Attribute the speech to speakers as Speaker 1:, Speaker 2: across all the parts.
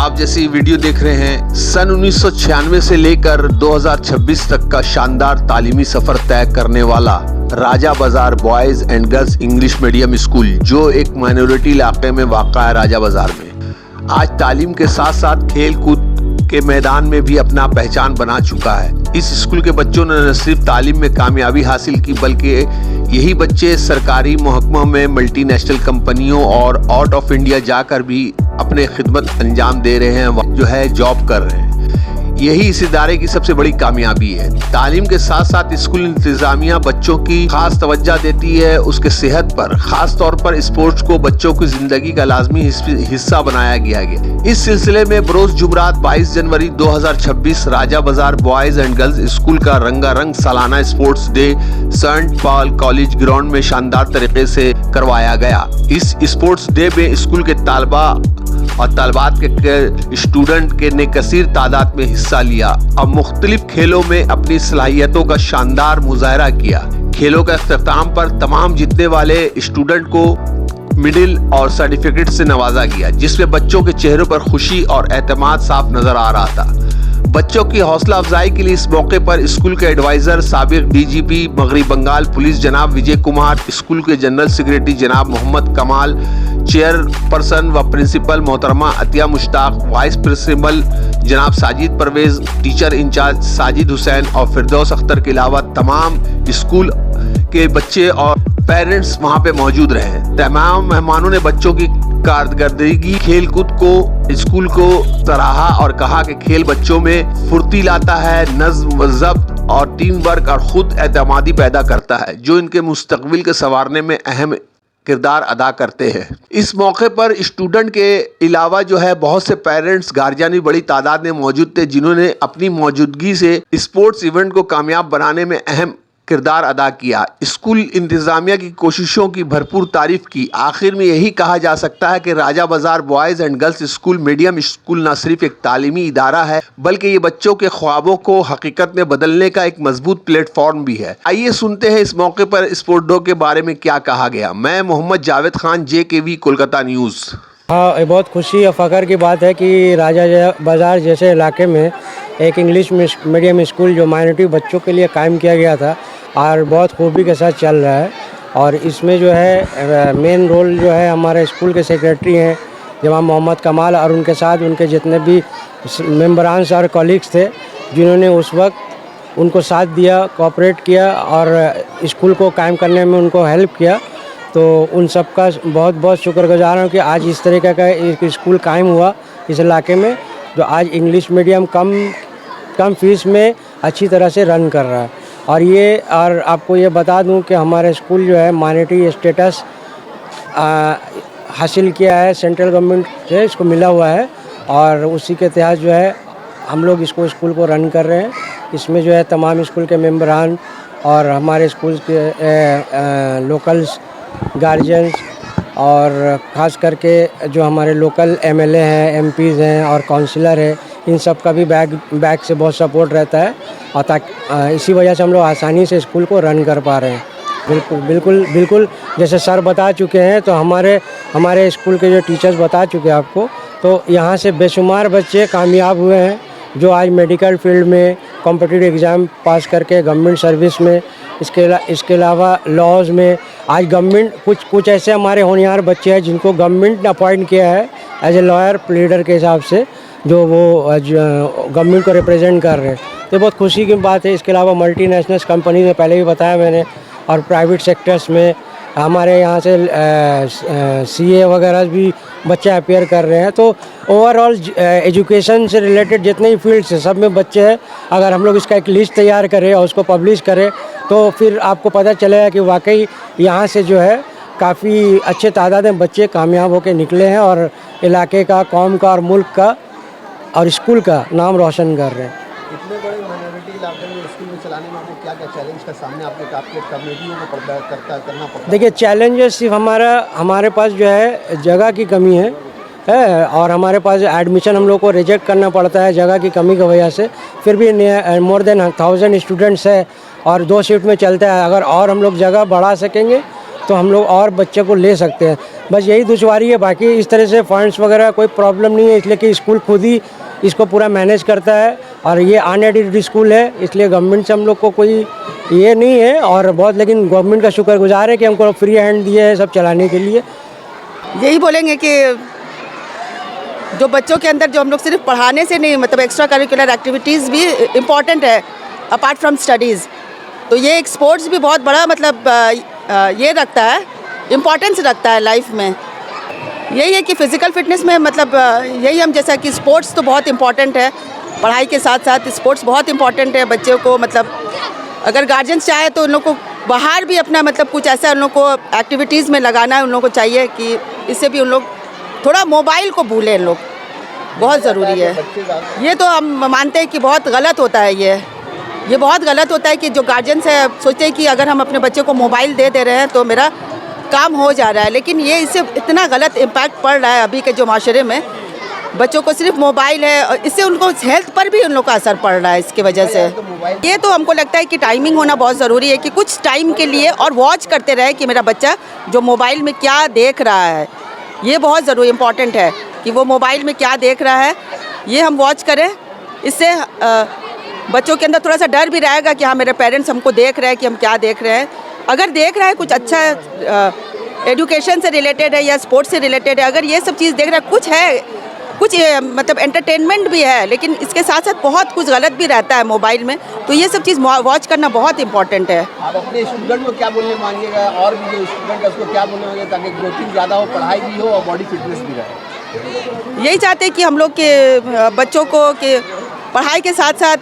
Speaker 1: आप जैसी वीडियो देख रहे हैं सन 1996 से लेकर 2026 तक का शानदार तालीमी सफर तय करने वाला राजा बाजार boys and girls English medium school, जो एक माइनॉरिटी इलाके में वाक़ा है राजा बाजार में, आज तालीम के साथ साथ खेल कूद के मैदान में भी अपना पहचान बना चुका है। इस स्कूल के बच्चों ने न सिर्फ तालीम में कामयाबी हासिल की, बल्कि यही बच्चे सरकारी महकमों में, मल्टीनेशनल कंपनियों और आउट ऑफ इंडिया जाकर भी अपने खिदमत अंजाम दे रहे हैं, जो है जॉब कर रहे हैं। यही इस इदारे की सबसे बड़ी कामयाबी है। तालीम के साथ साथ स्कूल इंतजामिया बच्चों की खास तवज्जो देती है उसके सेहत पर। खास तौर पर स्पोर्ट्स को बच्चों की जिंदगी का लाजमी हिस्सा बनाया गया। इस सिलसिले में बरोज जुमरात 22 जनवरी 2026 राजा बाजार बॉयज एंड गर्ल्स स्कूल का रंगारंग सालाना sports day Saint Paul college ground में शानदार तरीके से करवाया गया। इस स्पोर्ट्स डे में स्कूल के तालबा और तालबात के स्टूडेंट के ने कसीर तादाद में हिस्सा लिया और मुख्तलिफ खेलों में अपनी सलाहियतों का शानदार मुजाहरा किया। खेलों का इख्तिताम पर तमाम जीतने वाले स्टूडेंट को मेडल और सर्टिफिकेट से नवाजा गया, जिसमें बच्चों के चेहरों पर खुशी और एतमाद साफ नजर आ रहा था। बच्चों की हौसला अफजाई के लिए इस मौके पर स्कूल के एडवाइजर साबिक डीजीपी मगरबी बंगाल पुलिस जनाब विजय कुमार, स्कूल के जनरल सेक्रेटरी जनाब मोहम्मद कमाल, चेयरपर्सन व प्रिंसिपल मोहतरमा अतिया मुश्ताक, वाइस प्रिंसिपल जनाब साजिद परवेज, टीचर इंचार्ज साजिद हुसैन और फिरदौस अख्तर के अलावा तमाम स्कूल के बच्चे और पेरेंट्स वहां पे मौजूद रहे। तमाम मेहमानों ने बच्चों की कारकर्दगी, खेल कूद को, स्कूल को सराहा और कहा कि खेल बच्चों में फुर्ती लाता है, नज़्म व ज़ब्त और टीम वर्क और खुद एतमादी पैदा करता है, जो इनके मुस्तकबिल के संवारने में अहम किरदार अदा करते हैं। इस मौके पर स्टूडेंट के अलावा जो है बहुत से पेरेंट्स, गार्जियन भी बड़ी तादाद में मौजूद थे, जिन्होंने अपनी मौजूदगी से स्पोर्ट्स इवेंट को कामयाब बनाने में अहम किरदार अदा किया। स्कूल इंतजामिया की कोशिशों की भरपूर तारीफ की। आखिर में यही कहा जा सकता है कि राजा बाजार boys and girls school medium school न सिर्फ एक तालीमी इदारा है, बल्कि ये बच्चों के ख्वाबों को हकीकत में बदलने का एक मजबूत प्लेटफॉर्म भी है। आइए सुनते हैं इस मौके पर स्पोर्ट डे के बारे में क्या कहा गया। मैं मोहम्मद जावेद खान, JKV कोलकाता न्यूज़।
Speaker 2: हाँ, बहुत खुशी और फ़ख्र की बात है कि राजा बाज़ार जैसे इलाके में एक इंग्लिश मीडियम स्कूल जो माइनॉरिटी बच्चों के लिए कायम किया गया था और बहुत खूबी के साथ चल रहा है। और इसमें जो है मेन रोल जो है हमारे स्कूल के सेक्रेटरी हैं जनाब मोहम्मद कमाल, और उनके साथ उनके जितने भी मेम्बरान्स और कॉलीग्स थे जिन्होंने उस वक्त उनको साथ दिया, कोऑपरेट किया और स्कूल को कायम करने में उनको हेल्प किया। तो उन सब का बहुत बहुत शुक्रगुजार हूँ कि आज इस तरीके का एक स्कूल कायम हुआ इस इलाके में, जो आज इंग्लिश मीडियम कम फीस में अच्छी तरह से रन कर रहा है। और आपको ये बता दूं कि हमारे स्कूल जो है माइनॉरिटी स्टेटस हासिल किया है, सेंट्रल गवर्नमेंट से इसको मिला हुआ है, और उसी के तहत जो है हम लोग स्कूल को रन कर रहे हैं। इसमें जो है तमाम स्कूल के मेंबरान और हमारे स्कूल के लोकल्स, गार्जियंस और ख़ास करके जो हमारे लोकल MLA हैं, MPs हैं और काउंसलर हैं, इन सब का भी बैक से बहुत सपोर्ट रहता है, और इसी वजह से हम लोग आसानी से स्कूल को रन कर पा रहे हैं। बिल्कुल जैसे सर बता चुके हैं, तो हमारे स्कूल के जो टीचर्स बता चुके हैं आपको, तो यहाँ से बेशुमार बच्चे कामयाब हुए हैं जो आज मेडिकल फील्ड में कॉम्पिटिटिव एग्ज़ाम पास करके गवर्नमेंट सर्विस में, इसके अलावा लॉज में आज गवर्नमेंट कुछ ऐसे हमारे होनहार बच्चे हैं जिनको गवर्नमेंट ने अपॉइंट किया है एज ए लॉयर लीडर के हिसाब से, जो वो गवर्नमेंट को रिप्रेजेंट कर रहे हैं। तो बहुत खुशी की बात है। इसके अलावा मल्टीनेशनल कंपनी में पहले भी बताया मैंने, और प्राइवेट सेक्टर्स में हमारे यहाँ से CA वगैरह भी बच्चे अपेयर कर रहे हैं। तो ओवरऑल एजुकेशन से रिलेटेड जितने ही फील्ड्स हैं सब में बच्चे हैं। अगर हम लोग इसका एक लिस्ट तैयार करें और उसको पब्लिश करें तो फिर आपको पता चलेगा कि वाकई यहाँ से जो है काफ़ी अच्छे तादाद में बच्चे कामयाब होकर निकले हैं और इलाके का, कौम का और मुल्क का और स्कूल का नाम रोशन कर रहे हैं।
Speaker 3: इतने बड़े माइनॉरिटी इलाके में स्कूल में चलाने में आपको क्या चैलेंज का सामने आपके कम्युनिटियों को करना पड़ता है?
Speaker 2: देखिए, चैलेंजेस सिर्फ हमारे पास जो है जगह की कमी है, और हमारे पास एडमिशन हम लोग को रिजेक्ट करना पड़ता है जगह की कमी की वजह से। फिर भी मोर देन 1000 स्टूडेंट्स है और 2 शिफ्ट में चलता है। अगर और हम लोग जगह बढ़ा सकेंगे तो हम लोग और बच्चे को ले सकते हैं। बस यही दुश्वारी है, बाकी इस तरह से फंड्स वगैरह कोई प्रॉब्लम नहीं है, इसलिए कि स्कूल खुद ही इसको पूरा मैनेज करता है और ये अनएडेड स्कूल है, इसलिए गवर्नमेंट से हम लोग को कोई ये नहीं है। और बहुत लेकिन गवर्नमेंट का शुक्रगुजार है कि हमको फ्री हैंड दिए है सब चलाने के लिए।
Speaker 4: यही बोलेंगे कि जो बच्चों के अंदर जो हम लोग सिर्फ पढ़ाने से नहीं, मतलब एक्स्ट्रा करिकुलर एक्टिविटीज़ भी इम्पॉर्टेंट है अपार्ट फ्रॉम स्टडीज़। तो ये एक स्पोर्ट्स भी बहुत बड़ा मतलब ये रखता है, इम्पॉर्टेंस रखता है लाइफ में। यही है कि फ़िज़िकल फिटनेस में मतलब यही हम जैसा कि स्पोर्ट्स तो बहुत इम्पॉर्टेंट है, पढ़ाई के साथ साथ स्पोर्ट्स बहुत इम्पॉर्टेंट है बच्चों को। मतलब अगर गार्जियंस चाहे तो उन लोग को बाहर भी अपना मतलब कुछ ऐसा उन लोग को एक्टिविटीज़ में लगाना है, उन लोग को चाहिए कि इससे भी उन लोग थोड़ा मोबाइल को भूलें। उन लोग बहुत ज़रूरी है। ये तो हम मानते हैं कि बहुत गलत होता है। ये बहुत गलत होता है कि जो गार्जियंस है सोचते हैं कि अगर हम अपने बच्चे को मोबाइल दे रहे हैं तो मेरा काम हो जा रहा है, लेकिन ये इससे इतना गलत इम्पैक्ट पड़ रहा है अभी के जो माशरे में। बच्चों को सिर्फ मोबाइल है और इससे उनको हेल्थ पर भी उन लोग का असर पड़ रहा है इसकी वजह से। ये तो हमको लगता है कि टाइमिंग होना बहुत ज़रूरी है कि कुछ टाइम के लिए और वॉच करते रहे कि मेरा बच्चा जो मोबाइल में क्या देख रहा है। ये बहुत ज़रूरी इम्पॉर्टेंट है कि वो मोबाइल में क्या देख रहा है, ये हम वॉच करें। इससे बच्चों के अंदर थोड़ा सा डर भी रहेगा कि हाँ मेरे पेरेंट्स हमको देख रहे हैं कि हम क्या देख रहे हैं। अगर देख रहा है कुछ अच्छा एजुकेशन से रिलेटेड है या स्पोर्ट्स से रिलेटेड है, अगर ये सब चीज़ देख रहा है, कुछ मतलब एंटरटेनमेंट भी है, लेकिन इसके साथ साथ बहुत कुछ गलत भी रहता है मोबाइल में, तो ये सब चीज़ वॉच करना बहुत इंपॉर्टेंट है।
Speaker 3: आप अपने स्टूडेंट को क्या बोलने मांगिएगा और भी जो स्टूडेंट है उसको क्या बोलने मांगिएगा ताकि ग्रोथिंग ज़्यादा हो, पढ़ाई भी हो और बॉडी फिटनेस भी रहे?
Speaker 4: यही चाहते हैं कि हम लोग के बच्चों को कि पढ़ाई के साथ साथ,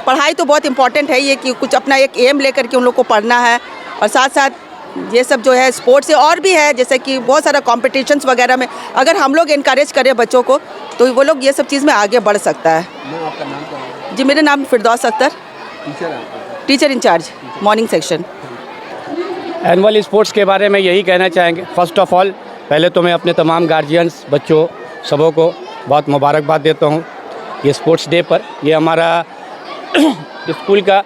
Speaker 4: पढ़ाई तो बहुत इम्पॉर्टेंट है, ये कि कुछ अपना एक एम लेकर के उन लोग को पढ़ना है, और साथ साथ ये सब जो है स्पोर्ट्स से और भी है, जैसे कि बहुत सारा कॉम्पिटिशन्स वगैरह में अगर हम लोग इनकरेज करें बच्चों को तो वो लोग ये सब चीज़ में आगे बढ़ सकता है।
Speaker 3: आपका नाम क्या है?
Speaker 4: जी मेरा नाम Firdaus Akhtar, teacher incharge morning section.
Speaker 5: Annual sports के बारे में यही कहना चाहेंगे। फ़र्स्ट ऑफ़ ऑल पहले तो मैं अपने तमाम गार्जियंस, बच्चों सबों को बहुत मुबारकबाद देता हूँ ये स्पोर्ट्स डे पर। ये हमारा स्कूल का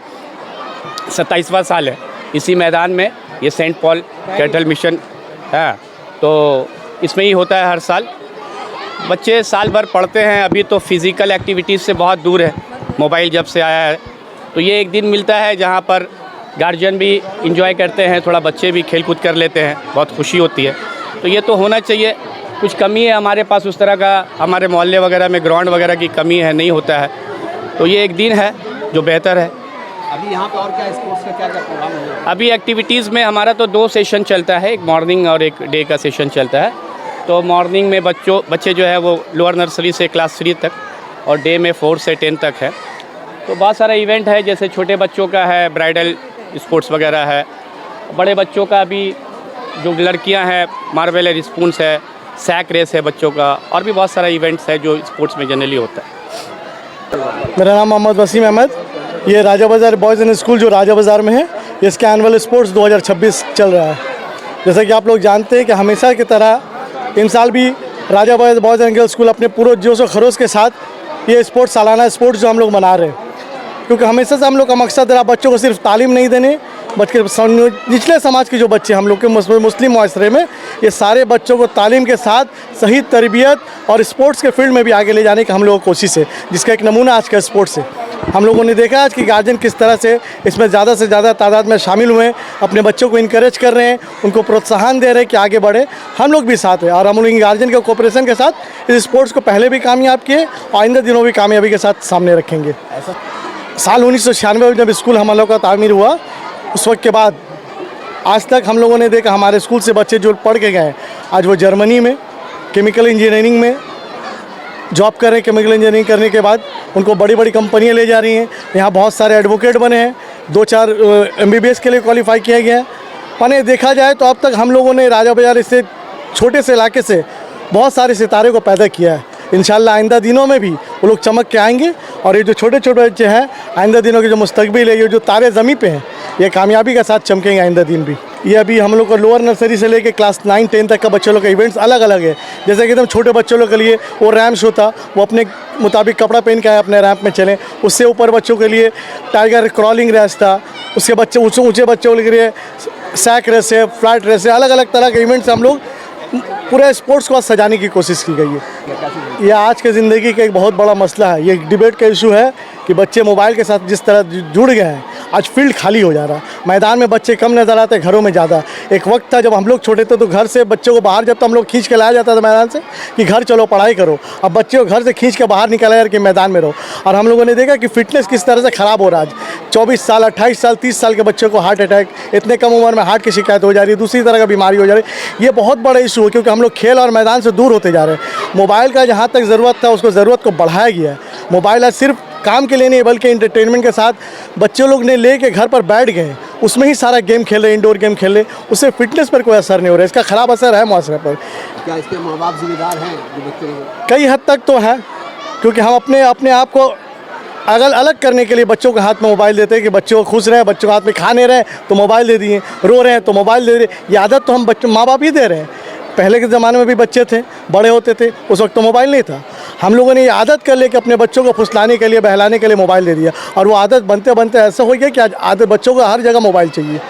Speaker 5: 27वां साल है। इसी मैदान में ये सेंट पॉल कैटल मिशन है, तो इसमें ही होता है हर साल। बच्चे साल भर पढ़ते हैं, अभी तो फिज़िकल एक्टिविटीज़ से बहुत दूर है, मोबाइल जब से आया है। तो ये एक दिन मिलता है जहाँ पर गार्जियन भी इंजॉय करते हैं, थोड़ा बच्चे भी खेल कूद कर लेते हैं, बहुत खुशी होती है। तो ये तो होना चाहिए। कुछ कमी है हमारे पास उस तरह का, हमारे मोहल्ले वगैरह में ग्राउंड वगैरह की कमी है, नहीं होता है। तो ये एक दिन है जो बेहतर है।
Speaker 3: अभी यहाँ पे और क्या स्पोर्ट्स का क्या क्या प्रोग्राम है?
Speaker 5: अभी एक्टिविटीज़ में हमारा तो 2 सेशन चलता है, एक मॉर्निंग और एक डे का सेशन चलता है। तो मॉर्निंग में बच्चे जो है वो लोअर नर्सरी से क्लास 3 तक, और डे में 4 से 10 तक है। तो बहुत सारा इवेंट है, जैसे छोटे बच्चों का है, ब्राइडल स्पोर्ट्स वगैरह है। बड़े बच्चों का भी जो लड़कियां हैं, मार्बल है, स्पून्स है, सैक रेस है बच्चों का, और भी बहुत सारा इवेंट्स है जो स्पोर्ट्स में जनरली होता है।
Speaker 6: मेरा नाम मोहम्मद वसीम अहमद। ये राजा बाज़ार बॉयज़ एंड स्कूल जो राजा बाज़ार में है, इसका एनुअल स्पोर्ट्स 2026 चल रहा है। जैसा कि आप लोग जानते हैं कि हमेशा की तरह इन साल भी राजा बाज़ार बॉयज़ एंड गर्ल्स स्कूल अपने पूरे जोश और खरोश के साथ ये स्पोर्ट्स सालाना स्पोर्ट्स जो हम लोग मना रहे हैं, क्योंकि हमेशा से हम लोग का मकसद रहा बच्चों को सिर्फ तालीम नहीं देने, बच्चे निचले समाज के जो बच्चे हम लोग के मुस्लिम माशरे में, ये सारे बच्चों को तालीम के साथ सही तरबियत और स्पोर्ट्स के फील्ड में भी आगे ले जाने की हम लोगों की कोशिश है, जिसका एक नमूना आज का स्पोर्ट्स है। हम लोगों ने देखा आज कि गार्जियन किस तरह से इसमें ज़्यादा से ज़्यादा तादाद में शामिल हुए हैं, अपने बच्चों को इनकरेज कर रहे हैं, उनको प्रोत्साहन दे रहे हैं कि आगे बढ़े। हम लोग भी साथ हैं और हम लोग गार्जियन के कोऑपरेशन के साथ इस स्पोर्ट्स को पहले भी कामयाब किए और आइंदा दिनों भी कामयाबी के साथ सामने रखेंगे। साल 1996 में जब स्कूल हम लोग का तामीर हुआ, उस वक्त के बाद आज तक हम लोगों ने देखा हमारे स्कूल से बच्चे जो पढ़ के गए, आज वो जर्मनी में केमिकल इंजीनियरिंग में जॉब कर रहे हैं। केमिकल इंजीनियरिंग करने के बाद उनको बड़ी बड़ी कंपनियां ले जा रही हैं। यहाँ बहुत सारे एडवोकेट बने हैं, 2-4 MBBS के लिए क्वालिफाई किया गया है। मैंने देखा जाए तो अब तक हम लोगों ने राजा बाज़ार इससे छोटे से इलाके से बहुत सारे सितारे को पैदा किया है। इंशाल्लाह आइंदा दिनों में भी वो लोग चमक के आएंगे और ये जो छोटे छोटे बच्चे हैं, आइंदा दिनों के जो मुस्तकबिल है, ये जो तारे ज़मीं पे हैं, ये कामयाबी के साथ चमकेंगे आइंदा दिन भी। ये अभी हम लोग को लोअर नर्सरी से लेके क्लास 9-10 तक का बच्चों लोग का इवेंट्स अलग अलग है। जैसे कि एकदम छोटे बच्चों लोग के लिए वो रैम्प शो था, वो अपने मुताबिक कपड़ा पहन के आए, अपने रैम्प में चलें। उससे ऊपर बच्चों के लिए टाइगर क्रॉलिंग रेस था। उसके बच्चे ऊँचे बच्चों के लिए सैक रेस है, फ्लाइट रेस है, अलग अलग तरह के इवेंट्स हम लोग पूरे स्पोर्ट्स को सजाने की कोशिश की गई है। ये आज के ज़िंदगी का एक बहुत बड़ा मसला है। ये एक डिबेट का इशू है कि बच्चे मोबाइल के साथ जिस तरह जुड़ गए हैं, आज फील्ड खाली हो जा रहा है। मैदान में बच्चे कम नज़र आते, घरों में ज़्यादा। एक वक्त था जब हम लोग छोटे थे तो घर से बच्चों को बाहर जब तो हम लोग खींच के लाया जाता था मैदान से कि घर चलो पढ़ाई करो। अब बच्चे को घर से खींच के बाहर निकाला जा कि मैदान में रहो। और हम लोगों ने देखा कि फिटनेस किस तरह से ख़राब हो रहा है। आज 24 साल, 28 साल, 30 साल के बच्चों को हार्ट अटैक, इतने कम उम्र में हार्ट की शिकायत हो जा रही है, दूसरी तरह का बीमारी हो जा रही है। ये बहुत बड़ा इशू है क्योंकि हम लोग खेल और मैदान से दूर होते जा रहे हैं। मोबाइल का जहाँ तक ज़रूरत था उसको ज़रूरत को बढ़ाया गया है। मोबाइल आज सिर्फ काम के लिए नहीं बल्कि इंटरटेनमेंट के साथ बच्चे लोग ने ले के घर पर बैठ गए, उसमें ही सारा गेम खेल रहे, इंडोर गेम खेल रहे, उससे फिटनेस पर कोई असर नहीं हो रहा है। इसका ख़राब असर है मुआशरे पर।
Speaker 3: क्या इसके माँ बाप जिम्मेदार हैं जो बच्चे को?
Speaker 6: कई हद तक तो है, क्योंकि हम अपने आप को अलग करने के लिए बच्चों के हाथ में मोबाइल देते हैं कि बच्चों को खुश रहें, बच्चों के हाथ में खा नहीं रहे तो मोबाइल दे दिए, रो रहे हैं तो मोबाइल दे दिए। ये आदत तो हम बच्चों माँ बाप ही दे रहे हैं। पहले के ज़माने में भी बच्चे थे, बड़े होते थे, उस वक्त तो मोबाइल नहीं था। हम लोगों ने ये आदत कर ली कि अपने बच्चों को फुसलाने के लिए, बहलाने के लिए मोबाइल दे दिया, और वो आदत बनते बनते ऐसा हो गया कि आज आदत बच्चों को हर जगह मोबाइल चाहिए।